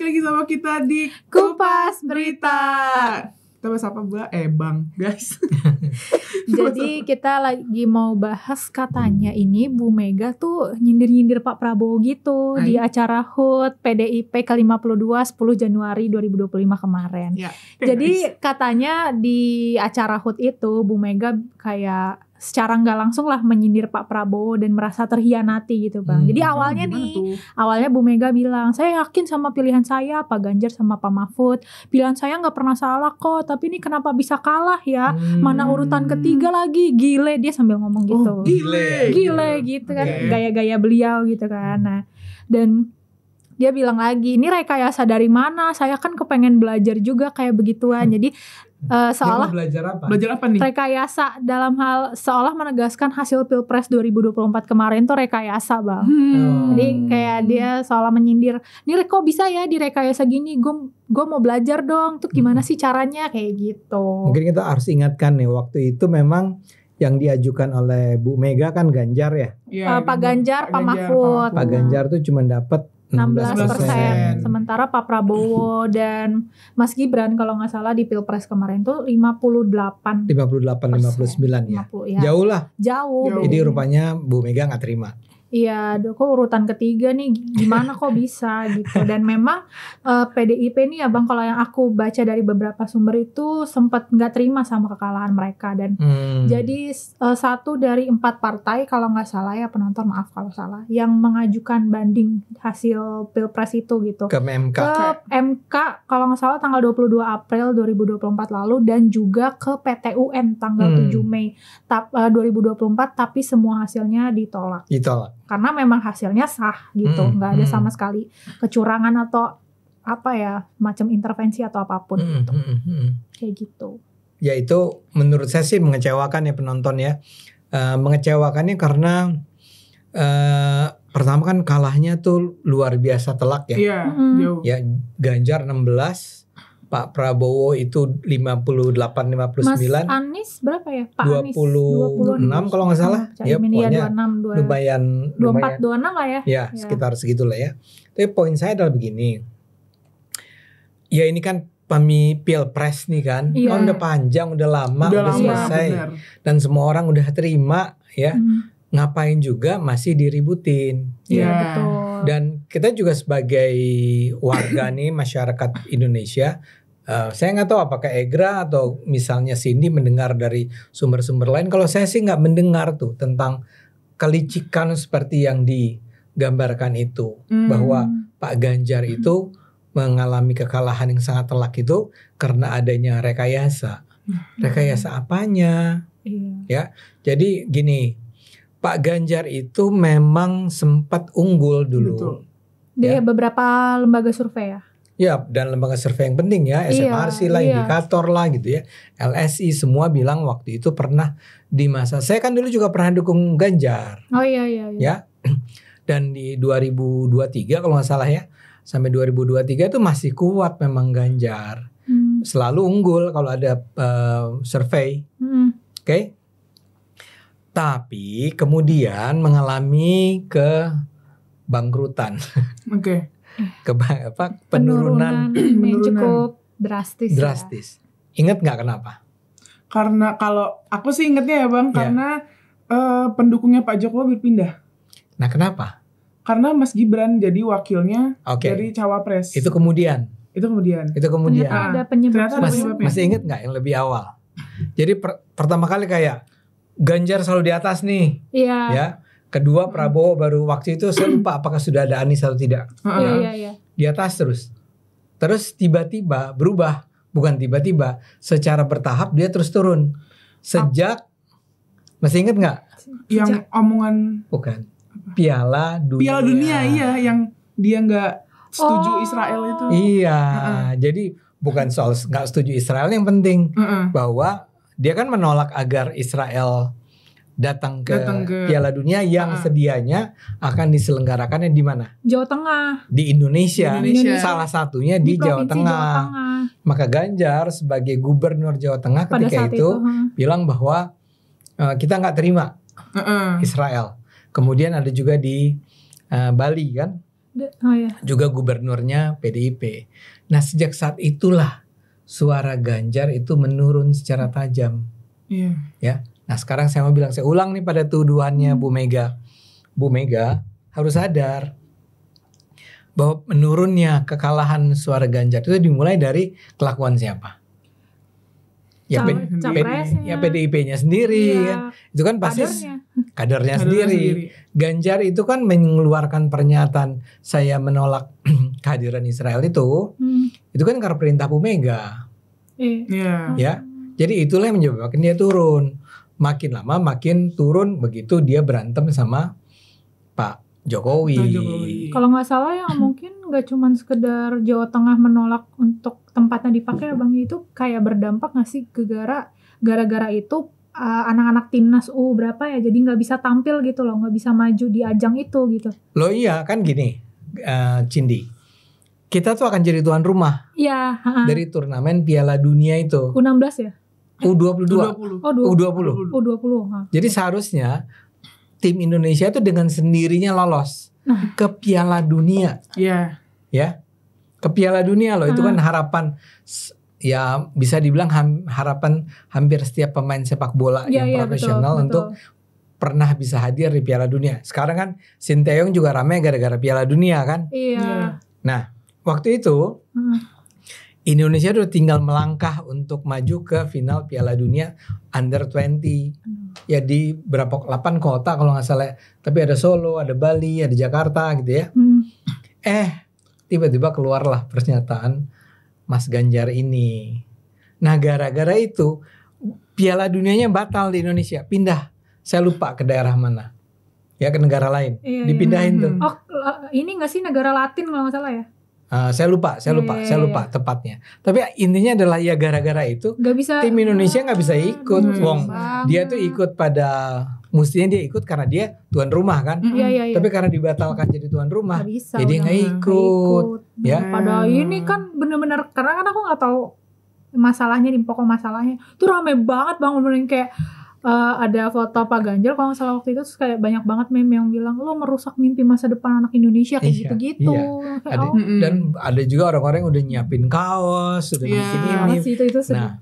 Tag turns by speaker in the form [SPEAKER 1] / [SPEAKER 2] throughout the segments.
[SPEAKER 1] lagi sama kita di
[SPEAKER 2] Kupas Berita.
[SPEAKER 1] Kita bahas apa, Bang, guys.
[SPEAKER 2] Jadi kita lagi mau bahas katanya ini Bu Mega tuh nyindir-nyindir Pak Prabowo gitu di acara HUT PDIP ke-52 10 Januari 2025 kemarin.
[SPEAKER 1] Ya,
[SPEAKER 2] Jadi katanya di acara HUT itu Bu Mega kayak secara nggak langsung lah menyindir Pak Prabowo dan merasa terhianati gitu Bang. Jadi awalnya awalnya Bu Mega bilang, saya yakin sama pilihan saya Pak Ganjar sama Pak Mahfud. Pilihan saya nggak pernah salah kok, tapi ini kenapa bisa kalah ya? Mana urutan ketiga lagi, gile, dia sambil ngomong gitu. Gile gitu kan, gaya-gaya beliau gitu kan. Nah, dan dia bilang lagi, ini rekayasa dari mana? Saya kan kepengen belajar juga kayak begituan. Jadi seolah
[SPEAKER 1] belajar apa nih?
[SPEAKER 2] Rekayasa dalam hal seolah menegaskan hasil Pilpres 2024 kemarin tuh rekayasa Bang. Jadi kayak dia seolah menyindir, ini kok bisa ya direkayasa gini, gue mau belajar dong, tuh gimana sih caranya kayak gitu.
[SPEAKER 3] Mungkin kita harus ingatkan nih, waktu itu memang yang diajukan oleh Bu Mega kan Ganjar ya.
[SPEAKER 2] Pak Ganjar, Pak Mahfud.
[SPEAKER 3] Pak Ganjar tuh cuma dapat
[SPEAKER 2] 16%. Sementara Pak Prabowo dan Mas Gibran kalau nggak salah di Pilpres kemarin tuh 58
[SPEAKER 3] 59 ya.
[SPEAKER 2] 50, ya. Jauh.
[SPEAKER 3] Jadi rupanya Bu Mega nggak terima.
[SPEAKER 2] Iya, kok urutan ketiga nih, gimana kok bisa gitu. Dan memang PDIP nih ya Bang, kalau yang aku baca dari beberapa sumber itu sempat nggak terima sama kekalahan mereka. Dan jadi satu dari 4 partai kalau nggak salah ya, penonton maaf kalau salah, yang mengajukan banding hasil Pilpres itu gitu.
[SPEAKER 3] Ke MK.
[SPEAKER 2] Ke MK kalau nggak salah tanggal 22 April 2024 lalu, dan juga ke PT UN tanggal 7 Mei 2024, tapi semua hasilnya ditolak. Karena memang hasilnya sah gitu, nggak ada sama sekali kecurangan atau apa ya, macam intervensi atau apapun gitu. Kayak gitu.
[SPEAKER 3] Ya itu menurut saya sih mengecewakan ya penonton ya. Mengecewakannya karena pertama kan kalahnya tuh luar biasa telak ya.
[SPEAKER 1] Iya, jauh.
[SPEAKER 3] Ya Ganjar 16, Pak Prabowo itu 58-59.
[SPEAKER 2] Mas Anies berapa ya? Pak
[SPEAKER 3] 26 kalau nggak salah.
[SPEAKER 2] Ya pokoknya
[SPEAKER 3] 26, lumayan
[SPEAKER 2] 24-26 lah ya.
[SPEAKER 3] Ya sekitar segitulah ya. Tapi poin saya adalah begini. Ya ini kan Pilpres nih kan. Kan udah panjang, udah lama, udah selesai.
[SPEAKER 1] Bener.
[SPEAKER 3] Dan semua orang udah terima ya. Ngapain juga masih diributin.
[SPEAKER 2] Iya betul.
[SPEAKER 3] Dan kita juga sebagai warga nih masyarakat Indonesia, saya nggak tahu apakah Egra atau misalnya Cindy mendengar dari sumber-sumber lain. Kalau saya sih nggak mendengar tuh tentang kelicikan seperti yang digambarkan itu, bahwa Pak Ganjar itu mengalami kekalahan yang sangat telak itu karena adanya rekayasa. Rekayasa apanya? Ya, jadi gini. Pak Ganjar itu memang sempat unggul dulu.
[SPEAKER 1] Betul.
[SPEAKER 2] Dia beberapa lembaga survei ya.
[SPEAKER 3] Ya, dan lembaga survei yang penting ya, SMRC lah, Indikator lah gitu ya. LSI semua bilang waktu itu pernah di masa. Saya kan dulu juga pernah dukung Ganjar.
[SPEAKER 2] Oh iya.
[SPEAKER 3] Ya. Dan di 2023 kalau nggak salah ya, sampai 2023 itu masih kuat memang Ganjar. Selalu unggul kalau ada survei. Oke. Tapi kemudian mengalami kebangkrutan. Penurunan
[SPEAKER 2] yang cukup drastis.
[SPEAKER 3] Ingat nggak kenapa?
[SPEAKER 1] Karena kalau aku sih ingetnya ya Bang, karena pendukungnya Pak Jokowi berpindah.
[SPEAKER 3] Nah kenapa?
[SPEAKER 1] Karena Mas Gibran jadi wakilnya dari cawapres.
[SPEAKER 3] Itu kemudian.
[SPEAKER 2] Ada penyebabnya.
[SPEAKER 3] Masih ingat nggak yang lebih awal? Jadi pertama kali kayak Ganjar selalu di atas nih.
[SPEAKER 2] Iya.
[SPEAKER 3] Ya. Kedua Prabowo baru waktu itu saya lupa apakah sudah ada Anies atau tidak.
[SPEAKER 2] Iya.
[SPEAKER 3] Di atas terus. Terus tiba-tiba berubah. Bukan tiba-tiba, secara bertahap dia terus turun. Sejak masih ingat nggak?
[SPEAKER 1] Yang omongan
[SPEAKER 3] bukan. Piala Dunia
[SPEAKER 1] iya, yang dia nggak setuju Israel itu.
[SPEAKER 3] Iya. Jadi bukan soal nggak setuju Israel yang penting, bahwa dia kan menolak agar Israel datang ke Piala Dunia yang sedianya akan diselenggarakannya di mana?
[SPEAKER 2] Jawa Tengah.
[SPEAKER 3] Di Indonesia. Salah satunya di Jawa Tengah. Maka Ganjar sebagai gubernur Jawa Tengah ketika itu bilang bahwa kita nggak terima Israel. Kemudian ada juga di Bali kan?
[SPEAKER 2] Oh ya.
[SPEAKER 3] juga gubernurnya PDIP. Nah sejak saat itulah suara Ganjar itu menurun secara tajam.
[SPEAKER 1] Iya.
[SPEAKER 3] Ya. Nah sekarang saya mau bilang, saya ulang nih pada tuduhannya Bu Mega. Bu Mega harus sadar bahwa menurunnya kekalahan suara Ganjar itu dimulai dari kelakuan siapa? Ya,
[SPEAKER 2] Capresnya.
[SPEAKER 3] PDIP-nya sendiri
[SPEAKER 2] Iya.
[SPEAKER 3] kan. Itu kan pasti
[SPEAKER 2] Kadernya.
[SPEAKER 3] kadernya sendiri. Ganjar itu kan mengeluarkan pernyataan saya menolak kehadiran Israel itu kan karena perintah Bu Mega.
[SPEAKER 1] Iya.
[SPEAKER 3] Ya. Jadi itulah yang menyebabkan dia turun. Makin lama makin turun begitu dia berantem sama Pak Jokowi.
[SPEAKER 2] Kalau nggak salah ya mungkin nggak cuman sekedar Jawa Tengah menolak untuk tempatnya dipakai Bang, itu kayak berdampak nggak sih gara-gara itu anak-anak timnas berapa ya, jadi nggak bisa tampil gitu loh, nggak bisa maju di ajang itu gitu.
[SPEAKER 3] Loh iya kan gini, Cindy, kita tuh akan jadi tuan rumah
[SPEAKER 2] Iya.
[SPEAKER 3] dari turnamen Piala Dunia itu.
[SPEAKER 2] U16 ya?
[SPEAKER 3] U22.
[SPEAKER 2] Oh,
[SPEAKER 3] U20.
[SPEAKER 2] U20.
[SPEAKER 3] Jadi seharusnya tim Indonesia itu dengan sendirinya lolos ke Piala Dunia.
[SPEAKER 1] Iya.
[SPEAKER 3] Ya. Ke Piala Dunia loh, itu kan harapan, ya bisa dibilang harapan hampir setiap pemain sepak bola yang profesional
[SPEAKER 2] betul.
[SPEAKER 3] untuk pernah bisa hadir di Piala Dunia. Sekarang kan Sinteyong juga ramai gara-gara Piala Dunia kan.
[SPEAKER 2] Iya.
[SPEAKER 3] Nah, waktu itu Indonesia udah tinggal melangkah untuk maju ke final Piala Dunia Under 20. Ya di berapa 8 kota kalau nggak salah. Tapi ada Solo, ada Bali, ada Jakarta gitu ya. Tiba-tiba keluarlah pernyataan Mas Ganjar ini. Nah, gara-gara itu Piala Dunianya batal di Indonesia, pindah. Saya lupa ke daerah mana. Ya ke negara lain. Dipindahin tuh.
[SPEAKER 2] Oh, ini nggak sih negara Latin kalau nggak salah ya?
[SPEAKER 3] Saya lupa tepatnya. Tapi intinya adalah ya gara-gara itu
[SPEAKER 2] gak bisa,
[SPEAKER 3] tim Indonesia nggak bisa ikut. Wong dia tuh ikut mestinya dia ikut karena dia tuan rumah kan.
[SPEAKER 2] Iya.
[SPEAKER 3] Tapi karena dibatalkan jadi tuan rumah,
[SPEAKER 2] gak bisa,
[SPEAKER 3] jadi nggak ikut. Ya.
[SPEAKER 2] Padahal ini kan bener-bener, karena kan aku nggak tahu masalahnya, di pokok masalahnya tuh rame banget Bang, bener kayak ada foto Pak Ganjar kalau nggak salah waktu itu, terus kayak banyak banget meme yang bilang lo merusak mimpi masa depan anak Indonesia kayak gitu-gitu.
[SPEAKER 3] Iya. Dan ada juga orang-orang yang udah nyiapin kaos, udah bikin ini. Nah,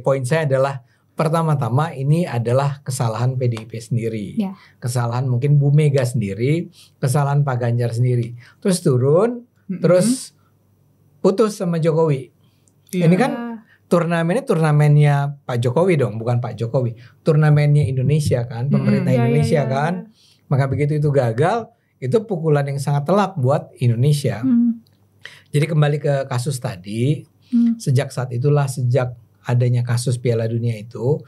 [SPEAKER 3] poin saya adalah pertama-tama ini adalah kesalahan PDIP sendiri, kesalahan mungkin Bu Mega sendiri, kesalahan Pak Ganjar sendiri. Terus turun, terus putus sama Jokowi. Ini kan turnamennya Pak Jokowi dong, bukan Pak Jokowi. Turnamennya Indonesia kan, pemerintah Indonesia kan. Maka begitu itu gagal, itu pukulan yang sangat telak buat Indonesia. Jadi kembali ke kasus tadi, sejak saat itulah, sejak adanya kasus Piala Dunia itu,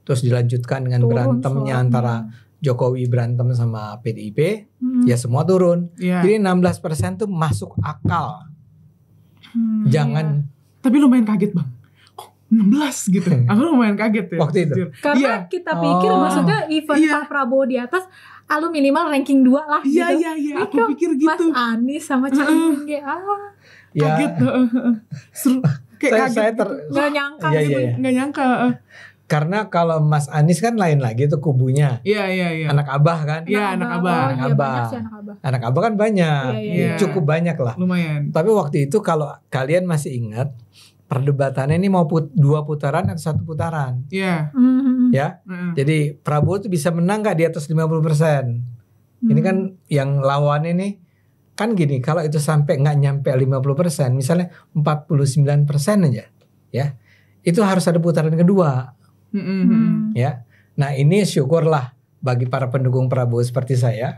[SPEAKER 3] terus dilanjutkan dengan berantemnya antara Jokowi berantem sama PDIP, ya semua turun. Jadi 16% tuh masuk akal. Jangan.
[SPEAKER 1] Tapi lumayan kaget Bang. 16 gitu. Aku lumayan kaget ya.
[SPEAKER 3] Waktu itu.
[SPEAKER 2] Karena kita pikir maksudnya event Pak Prabowo di atas, lu minimal ranking 2 lah gitu.
[SPEAKER 1] Iya. Aku pikir gitu.
[SPEAKER 2] Mas Anies sama Caimin
[SPEAKER 1] kaget. Seru. Kayak
[SPEAKER 3] saya
[SPEAKER 2] nggak nyangka
[SPEAKER 1] gitu. Nggak nyangka.
[SPEAKER 3] Karena kalau Mas Anies kan lain lagi tuh kubunya.
[SPEAKER 1] Iya.
[SPEAKER 3] Anak Abah kan?
[SPEAKER 1] Iya, anak Abah.
[SPEAKER 3] Anak Abah kan banyak. Cukup banyak lah.
[SPEAKER 1] Lumayan.
[SPEAKER 3] Tapi waktu itu kalau kalian masih ingat, perdebatannya ini mau 2 putaran atau 1 putaran.
[SPEAKER 1] Iya.
[SPEAKER 3] Ya. Jadi Prabowo tuh bisa menang gak di atas 50%. Ini kan yang lawannya nih kan gini, kalau itu sampai nggak nyampe 50%, misalnya 49% aja, ya, itu harus ada putaran kedua, ya. Nah ini syukurlah bagi para pendukung Prabowo seperti saya,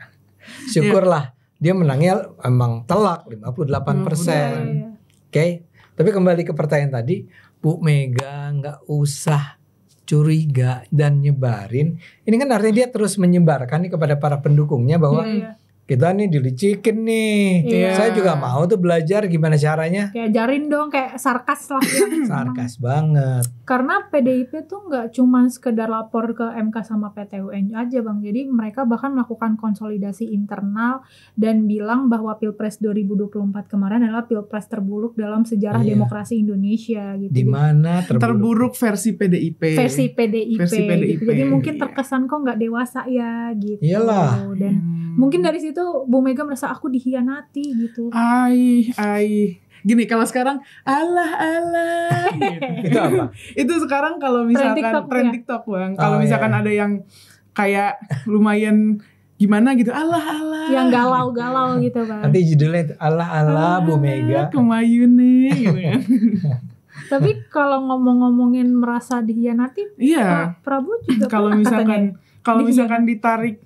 [SPEAKER 3] syukurlah dia menangnya emang telak 58%, oke. Tapi kembali ke pertanyaan tadi, Bu Mega nggak usah curiga dan nyebarin. Ini kan artinya dia terus menyebarkan nih kepada para pendukungnya bahwa kita nih dilicikin nih. Saya juga mau tuh belajar gimana caranya.
[SPEAKER 2] Kayak ajarin dong, kayak sarkas lah.
[SPEAKER 3] Sarkas banget.
[SPEAKER 2] Karena PDIP tuh nggak cuma sekedar lapor ke MK sama PT UN aja Bang. Jadi mereka bahkan melakukan konsolidasi internal dan bilang bahwa Pilpres 2024 kemarin adalah Pilpres terburuk dalam sejarah
[SPEAKER 3] Iya.
[SPEAKER 2] demokrasi Indonesia gitu.
[SPEAKER 3] Di mana
[SPEAKER 1] Terburuk versi PDIP.
[SPEAKER 2] Versi PDIP,
[SPEAKER 1] Versi PDIP,
[SPEAKER 2] gitu. Jadi mungkin
[SPEAKER 1] iya.
[SPEAKER 2] terkesan kok nggak dewasa ya gitu.
[SPEAKER 3] Iyalah.
[SPEAKER 2] Dan mungkin dari situ Bu Mega merasa aku dikhianati gitu.
[SPEAKER 1] Ai. Gini kalau sekarang Allah gitu.
[SPEAKER 3] Itu apa?
[SPEAKER 1] Itu sekarang kalau misalkan
[SPEAKER 2] TikTok,
[SPEAKER 1] tren
[SPEAKER 2] ya?
[SPEAKER 1] TikTok Bang. Kalau
[SPEAKER 3] Oh,
[SPEAKER 1] misalkan
[SPEAKER 3] iya.
[SPEAKER 1] ada yang kayak lumayan gimana gitu, Allah
[SPEAKER 2] Yang galau-galau gitu Bang.
[SPEAKER 3] Nanti judulnya itu Allah Bu Mega.
[SPEAKER 1] Kemayun nih gitu kan.
[SPEAKER 2] Tapi kalau ngomongin merasa dikhianati,
[SPEAKER 1] Iya.
[SPEAKER 2] Pak Prabowo juga
[SPEAKER 1] Kalau
[SPEAKER 2] pernah katanya.
[SPEAKER 1] misalkan ditarik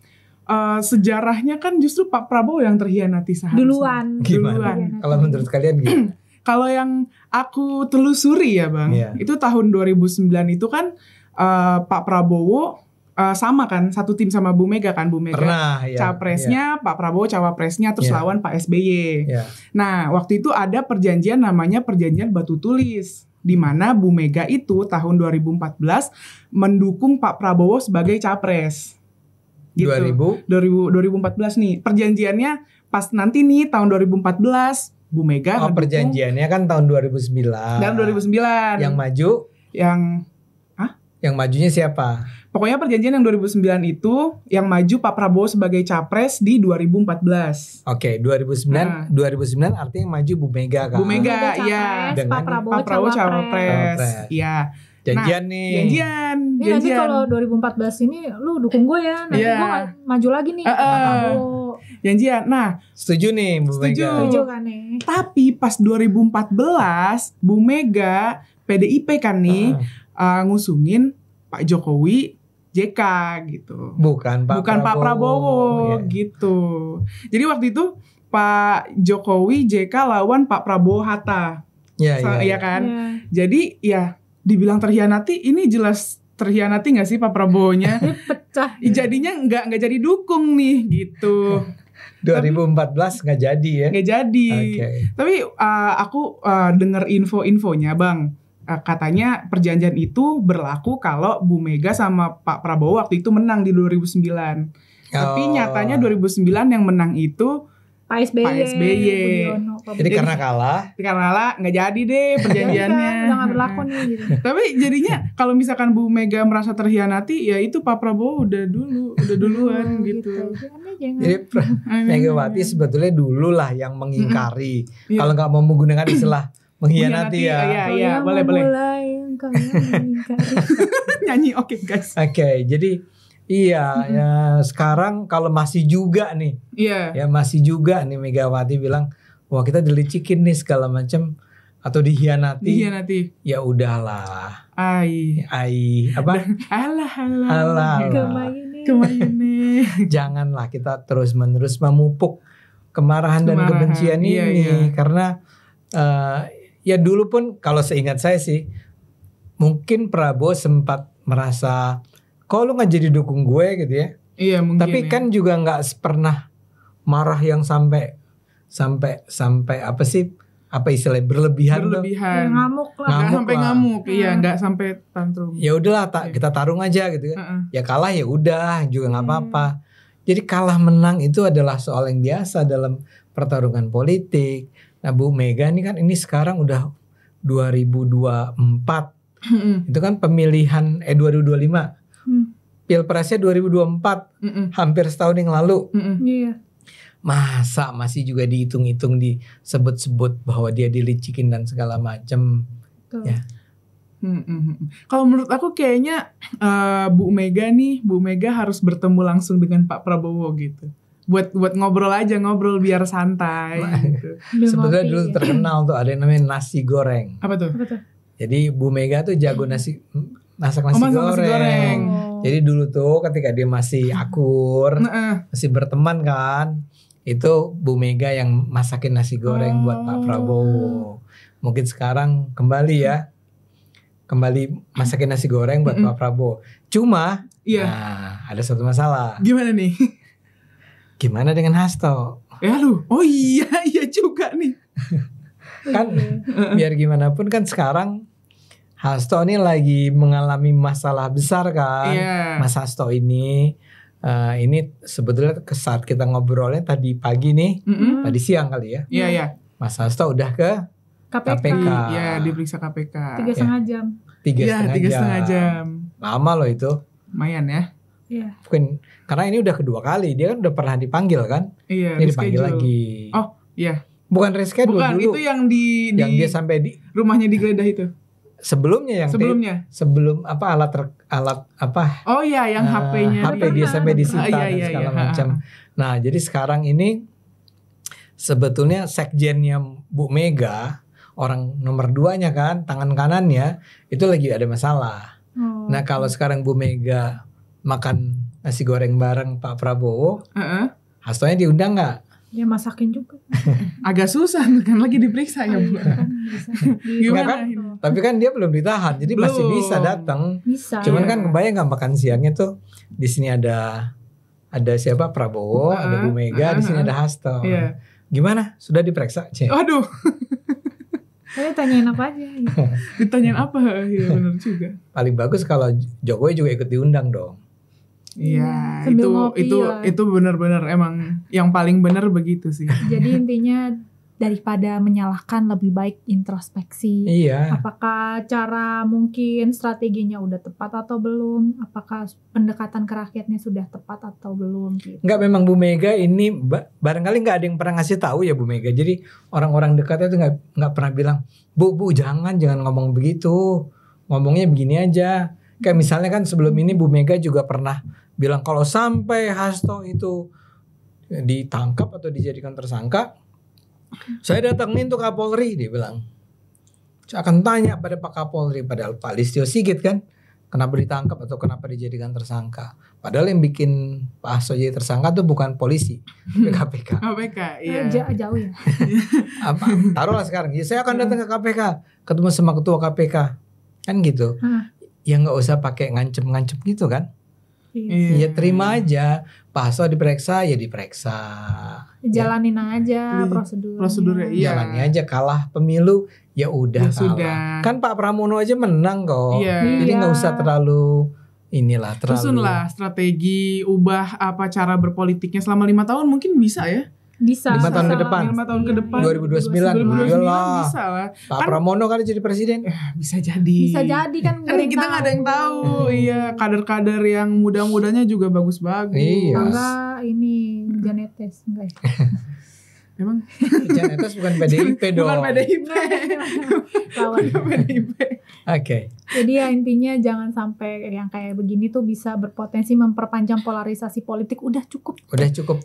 [SPEAKER 1] sejarahnya kan justru Pak Prabowo yang terhianati seharusnya.
[SPEAKER 2] Duluan.
[SPEAKER 3] Gimana? Kalau menurut kalian gimana?
[SPEAKER 1] Kalau yang aku telusuri ya Bang,
[SPEAKER 3] Iya.
[SPEAKER 1] itu tahun 2009 itu kan Pak Prabowo sama kan, satu tim sama Bu Mega kan, Bu Mega
[SPEAKER 3] Pernah ya.
[SPEAKER 1] capresnya, Pak Prabowo cawapresnya, terus
[SPEAKER 3] Iya.
[SPEAKER 1] lawan Pak SBY.
[SPEAKER 3] Ya.
[SPEAKER 1] Nah, waktu itu ada perjanjian namanya perjanjian batu tulis, di mana Bu Mega itu tahun 2014 mendukung Pak Prabowo sebagai capres. Gitu. 2014 nih. Perjanjiannya pas nanti nih tahun 2014 Bu Mega
[SPEAKER 3] Oh,
[SPEAKER 1] ngedukung
[SPEAKER 3] perjanjiannya kan tahun 2009.
[SPEAKER 1] dalam 2009.
[SPEAKER 3] Yang maju, yang majunya siapa?
[SPEAKER 1] Pokoknya perjanjian yang 2009 itu yang maju Pak Prabowo sebagai capres di 2014.
[SPEAKER 3] Oke, 2009 2009 artinya yang maju Bu Mega kan.
[SPEAKER 1] Bu Mega,
[SPEAKER 2] Capres,
[SPEAKER 1] iya.
[SPEAKER 3] Dengan
[SPEAKER 2] Pak Prabowo,
[SPEAKER 1] Pak Prabowo
[SPEAKER 2] cawapres.
[SPEAKER 1] cawapres.
[SPEAKER 3] Cawapres.
[SPEAKER 1] Iya.
[SPEAKER 3] Janjian nih.
[SPEAKER 1] Janjian.
[SPEAKER 2] Ini nanti kalau 2014 ini lu dukung gue ya, nanti
[SPEAKER 1] Iya.
[SPEAKER 2] gue maju lagi nih. Pak Prabowo.
[SPEAKER 1] Janjian. Nah,
[SPEAKER 3] Setuju nih Bu
[SPEAKER 1] Setuju.
[SPEAKER 3] Mega.
[SPEAKER 2] Setuju kan nih?
[SPEAKER 1] tapi pas 2014 Bu Mega PDIP kan nih ngusungin Pak Jokowi JK gitu.
[SPEAKER 3] Bukan Pak
[SPEAKER 1] Bukan Pak Prabowo
[SPEAKER 3] Iya.
[SPEAKER 1] gitu. Jadi waktu itu Pak Jokowi JK lawan Pak Prabowo Hatta.
[SPEAKER 3] Iya,
[SPEAKER 1] Iya kan?
[SPEAKER 2] Iya.
[SPEAKER 1] Jadi ya dibilang terhianati, ini jelas terhianati nggak sih Pak Prabowo-nya?
[SPEAKER 2] Dia pecah.
[SPEAKER 1] Jadinya nggak jadi dukung nih gitu.
[SPEAKER 3] 2014 nggak jadi ya.
[SPEAKER 1] Nggak jadi.
[SPEAKER 3] Oke.
[SPEAKER 1] Tapi aku dengar info-infonya Bang. Katanya perjanjian itu berlaku kalau Bu Mega sama Pak Prabowo waktu itu menang di 2009. Tapi
[SPEAKER 3] Oh.
[SPEAKER 1] nyatanya 2009 yang menang itu
[SPEAKER 2] Pak SBY.
[SPEAKER 1] Pak SBY.
[SPEAKER 2] Budiono, Pak
[SPEAKER 3] Jadi
[SPEAKER 2] Budiono.
[SPEAKER 3] karena kalah,
[SPEAKER 1] karena lah nggak jadi deh
[SPEAKER 2] Jadi
[SPEAKER 1] perjanjiannya.
[SPEAKER 2] kan udah gak berlaku nih gitu.
[SPEAKER 1] Tapi jadinya kalau misalkan Bu Mega merasa terhianati, ya itu Pak Prabowo udah duluan gitu.
[SPEAKER 2] Jangan.
[SPEAKER 3] jadi Megawati sebetulnya dulu lah yang mengingkari.
[SPEAKER 1] Iya.
[SPEAKER 3] Kalau nggak mau menggunakan istilah mengkhianati ya.
[SPEAKER 1] Iya, boleh. Nyanyi oke guys.
[SPEAKER 3] Oke, jadi iya ya sekarang kalau masih juga nih,
[SPEAKER 1] Iya.
[SPEAKER 3] ya masih juga nih Megawati bilang, wah kita dilicikin nih segala macam atau dihianati.
[SPEAKER 1] Dihianati.
[SPEAKER 3] Ya udahlah.
[SPEAKER 1] Ai.
[SPEAKER 3] Apa?
[SPEAKER 1] Alah.
[SPEAKER 2] Kemayune.
[SPEAKER 1] Kemayune.
[SPEAKER 3] Janganlah kita terus-menerus memupuk kemarahan dan
[SPEAKER 1] Kemarahan,
[SPEAKER 3] kebencian ini
[SPEAKER 1] iya.
[SPEAKER 3] karena ya dulu pun kalau seingat saya sih mungkin Prabowo sempat merasa kok lu nggak jadi dukung gue gitu ya.
[SPEAKER 1] Iya mungkin.
[SPEAKER 3] Tapi
[SPEAKER 1] ya.
[SPEAKER 3] kan juga nggak pernah marah yang sampai apa sih, apa istilahnya berlebihan tuh.
[SPEAKER 1] berlebihan.
[SPEAKER 2] Ngamuk lah.
[SPEAKER 1] Nggak
[SPEAKER 3] Ngamuk
[SPEAKER 1] sampai
[SPEAKER 3] lah.
[SPEAKER 1] ngamuk. Iya, nggak sampai tantrum.
[SPEAKER 3] Ya udahlah
[SPEAKER 1] Iya.
[SPEAKER 3] kita tarung aja gitu kan.
[SPEAKER 1] Heeh.
[SPEAKER 3] Ya kalah ya udah juga nggak apa-apa. Jadi kalah menang itu adalah soal yang biasa dalam pertarungan politik. Nah Bu Mega ini kan ini sekarang udah 2024. Itu kan pemilihan 2025. Pilpresnya 2024, hampir setahun yang lalu.
[SPEAKER 2] Iya.
[SPEAKER 3] Masa masih juga dihitung-hitung, disebut-sebut bahwa dia dilicikin dan segala macam.
[SPEAKER 2] Tuh.
[SPEAKER 3] Ya.
[SPEAKER 1] Kalau menurut aku kayaknya Bu Mega harus bertemu langsung dengan Pak Prabowo gitu. Buat ngobrol biar santai gitu.
[SPEAKER 3] Sebetulnya dulu terkenal tuh ada yang namanya nasi goreng.
[SPEAKER 1] Apa tuh?
[SPEAKER 2] Apa tuh?
[SPEAKER 3] Jadi Bu Mega tuh jago masak nasi
[SPEAKER 1] masak nasi goreng.
[SPEAKER 3] Jadi dulu tuh ketika dia masih akur, masih berteman kan, itu Bu Mega yang masakin nasi goreng buat Pak Prabowo. Mungkin sekarang kembali masakin nasi goreng buat Pak Prabowo. Cuma,
[SPEAKER 1] Iya.
[SPEAKER 3] nah, ada satu masalah.
[SPEAKER 1] Gimana nih?
[SPEAKER 3] Gimana dengan Hasto?
[SPEAKER 1] Ya lu. Oh iya juga nih.
[SPEAKER 3] Kan biar gimana pun kan sekarang Hasto ini lagi mengalami masalah besar kan. Mas Hasto ini sebetulnya saat kita ngobrolnya tadi pagi nih, tadi siang kali ya.
[SPEAKER 1] Iya.
[SPEAKER 3] Mas Hasto udah ke KPK.
[SPEAKER 1] Iya, diperiksa KPK.
[SPEAKER 2] 3,5 jam.
[SPEAKER 3] 3,5 jam. Lama loh itu.
[SPEAKER 1] Lumayan ya.
[SPEAKER 2] Iya.
[SPEAKER 3] Mungkin karena ini udah kedua kali, dia kan udah pernah dipanggil kan.
[SPEAKER 1] Iya.
[SPEAKER 3] Ini dipanggil lagi.
[SPEAKER 1] Oh iya.
[SPEAKER 3] Bukan reschedule
[SPEAKER 1] Bukan,
[SPEAKER 3] dulu.
[SPEAKER 1] itu yang
[SPEAKER 3] dia sampai di
[SPEAKER 1] rumahnya digeledah itu.
[SPEAKER 3] Sebelum alat apa?
[SPEAKER 1] Oh iya, yang HP-nya.
[SPEAKER 3] HP dia sampai disita dan segala macam. Nah, jadi sekarang ini sebetulnya sekjennya Bu Mega, orang nomor 2-nya kan, tangan kanannya itu lagi ada masalah. Nah, kalau sekarang Bu Mega makan nasi goreng bareng Pak Prabowo, Hastonya diundang nggak?
[SPEAKER 2] Dia masakin juga.
[SPEAKER 1] Agak susah kan lagi diperiksa ya Bu.
[SPEAKER 3] Gimana kan? Tapi kan dia belum ditahan, jadi masih bisa datang.
[SPEAKER 2] Bisa.
[SPEAKER 3] Cuman kan kebayang nggak makan siangnya tuh di sini ada siapa Prabowo, ada Bu Mega, di sini ada Hasto. Gimana? Sudah diperiksa?
[SPEAKER 1] Aduh.
[SPEAKER 2] Saya tanyain apa aja.
[SPEAKER 1] Ditanyain apa? Ya benar juga.
[SPEAKER 3] Paling bagus kalau Jokowi juga ikut diundang dong.
[SPEAKER 1] Iya, itu benar-benar emang yang paling benar begitu sih.
[SPEAKER 2] Jadi intinya daripada menyalahkan lebih baik introspeksi.
[SPEAKER 3] Iya.
[SPEAKER 2] Apakah cara mungkin strateginya udah tepat atau belum? Apakah pendekatan ke rakyatnya sudah tepat atau belum? Gitu.
[SPEAKER 3] Enggak, memang Bu Mega ini barangkali nggak ada yang pernah ngasih tahu ya Bu Mega. Jadi orang-orang dekatnya tuh nggak pernah bilang, Bu jangan ngomong begitu, ngomongnya begini aja. Kayak misalnya kan sebelum ini Bu Mega juga pernah bilang kalau sampai Hasto itu ditangkap atau dijadikan tersangka, saya datangin tuh Kapolri, dia bilang. Saya akan tanya pada Pak Kapolri, padahal Pak Listio Sigit kan, kenapa ditangkap atau kenapa dijadikan tersangka. Padahal yang bikin Pak Hasto jadi tersangka tuh bukan polisi, KPK.
[SPEAKER 1] KPK, iya.
[SPEAKER 2] Jauh ya.
[SPEAKER 3] Taruhlah sekarang, ya saya akan datang ke KPK, ketemu sama ketua KPK, kan gitu. Ya nggak usah pakai ngancem-ngancem gitu kan. Ya terima aja, Pak Hasto diperiksa ya diperiksa.
[SPEAKER 2] Jalanin aja prosedurnya.
[SPEAKER 3] Jalani aja, kalah pemilu ya udah kalah.
[SPEAKER 1] Sudah.
[SPEAKER 3] Kan Pak Pramono aja menang kok. Jadi nggak usah terlalu
[SPEAKER 1] Susunlah strategi, ubah apa cara berpolitiknya selama 5 tahun mungkin bisa ya.
[SPEAKER 2] Bisa.
[SPEAKER 3] 5 tahun ke depan.
[SPEAKER 1] 5 tahun ke depan.
[SPEAKER 3] 2029 iyalah.
[SPEAKER 1] Bisa lah.
[SPEAKER 3] Pak Pramono kan jadi presiden.
[SPEAKER 1] Bisa jadi.
[SPEAKER 2] Bisa jadi kan
[SPEAKER 1] kita nggak ada yang tahu. Iya, kader-kader yang muda-mudanya juga bagus-bagus.
[SPEAKER 3] Iya.
[SPEAKER 2] Enggak, ini Janetes enggak ya?
[SPEAKER 1] Emang
[SPEAKER 3] Janetes bukan PDIP dong.
[SPEAKER 1] Bukan PDIP.
[SPEAKER 2] Lawan
[SPEAKER 1] PDIP.
[SPEAKER 3] Oke.
[SPEAKER 2] Jadi ya intinya jangan sampai yang kayak begini tuh bisa berpotensi memperpanjang polarisasi politik. Udah cukup.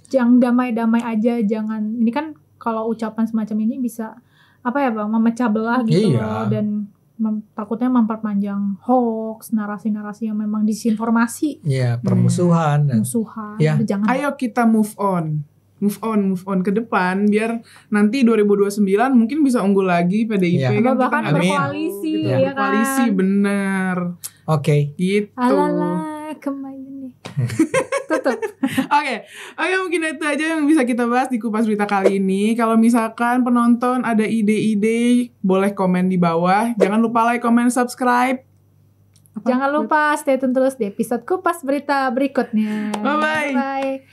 [SPEAKER 2] Jangan damai-damai aja, jangan. Ini kan kalau ucapan semacam ini bisa apa ya Bang, memecah belah gitu loh, dan takutnya memperpanjang hoax, narasi-narasi yang memang disinformasi.
[SPEAKER 3] Iya, permusuhan.
[SPEAKER 2] Musuhan.
[SPEAKER 3] Ya.
[SPEAKER 2] Jangan.
[SPEAKER 1] Ayo kita move on ke depan biar nanti 2029 mungkin bisa unggul lagi PDIP kan,
[SPEAKER 2] bahkan berkoalisi ya kan.
[SPEAKER 1] Berkoalisi bener.
[SPEAKER 3] Oke.
[SPEAKER 1] Gitu.
[SPEAKER 2] Alala kemarin nih. Tutup.
[SPEAKER 1] Oke, mungkin itu aja yang bisa kita bahas di Kupas Berita kali ini. Kalau misalkan penonton ada ide-ide, boleh komen di bawah. Jangan lupa like, comment, subscribe.
[SPEAKER 2] Jangan lupa stay tune terus di episode Kupas Berita berikutnya.
[SPEAKER 1] Bye-bye.
[SPEAKER 2] Bye.